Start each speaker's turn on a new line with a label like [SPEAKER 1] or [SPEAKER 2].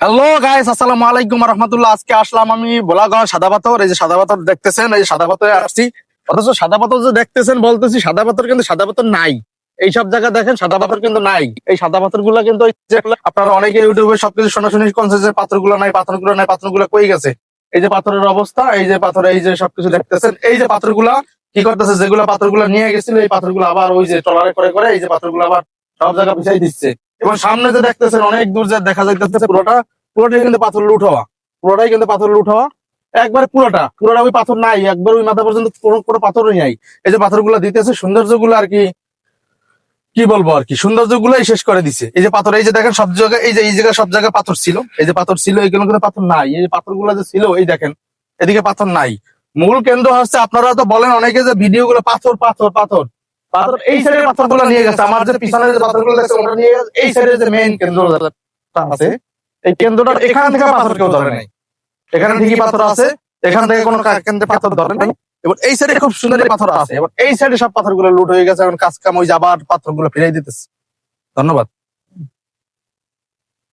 [SPEAKER 1] Hello guys, আসসালামু আলাইকুম রহমতুল্লাহ। আজকে আসলাম আমি ভোলাগঞ্জ সাদা পাথর। এই যে সাদা পাথর দেখতেছেন, এই যে সাদা পাথরে আসছি। অথচ সাদা পাথর যে দেখতেছেন বলতেছি সাদা পাথর, কিন্তু সাদা পাথর নাই। এই সব জায়গা দেখেন সাদা পাথর কিন্তু নাই। এই সাদা পাথর গুলা কিন্তু ওই যে আপনারা অনেকে ইউটিউবে সবকিছু শোনাশুনি করছে যে পাথরগুলো নাই, পাথরগুলো নাই, পাথরগুলো কই গেছে। এই যে পাথরের অবস্থা, এই যে পাথর, এই যে সবকিছু দেখতেছেন, এই যে পাথরগুলা কি করতেছে, যেগুলা পাথরগুলো নিয়ে গেছিল এই পাথরগুলো আবার ওই যে ট্রলারে করে করে এই যে পাথরগুলো আবার সব জায়গা পিছাই দিচ্ছে। এবং সামনে যে দেখতেছেন অনেক দূর যে দেখা যাইতেছে পুরোটাই কিন্তু পাথর লুট হওয়া। পুরোটাই কিন্তু পাথর লুট হওয়া। একবারে পুরোটা ওই পাথর নাই, একবার ওই মাথা পর্যন্ত কোনো পাথরই নাই। এই যে পাথরগুলো দিতেছে সৌন্দর্য গুলো আর কি, কি বলবো আর কি, সৌন্দর্য গুলাই শেষ করে দিছে। এই যে পাথর, এই যে দেখেন সব জায়গায়, এই যে এই জায়গায় সব জায়গায় পাথর ছিল, এই যে পাথর ছিল, এইগুলো কিন্তু পাথর নাই। এই যে পাথরগুলো যে ছিল, এই দেখেন এদিকে পাথর নাই। মূল কেন্দ্র হচ্ছে, আপনারা তো বলেন অনেকে যে ভিডিও গুলো পাথর পাথর পাথর পাথর, এই সাইডের পাথরগুলো নিয়ে গেছে। আমার যে পিছনের যে পাথরগুলো দেখছে ওটা নিয়ে গেছে। এই সাইডের যে মেইন কেন্দ্র আছে, এই কেন্দ্রটা এখান থেকে পাথর কেউ ধরে নাই। এখানে ঠিকই পাথর আছে, এখান থেকে কোনো কেন্দ্রে পাথর ধরে নাই। এবার এই সাইডে খুব সুন্দর পাথর আছে, এবার এই সাইডে সব পাথরগুলো লুট হয়ে গেছে। এখন কাজ কাম ওই যে আবার পাথরগুলো ফিরাই দিতেছে। ধন্যবাদ।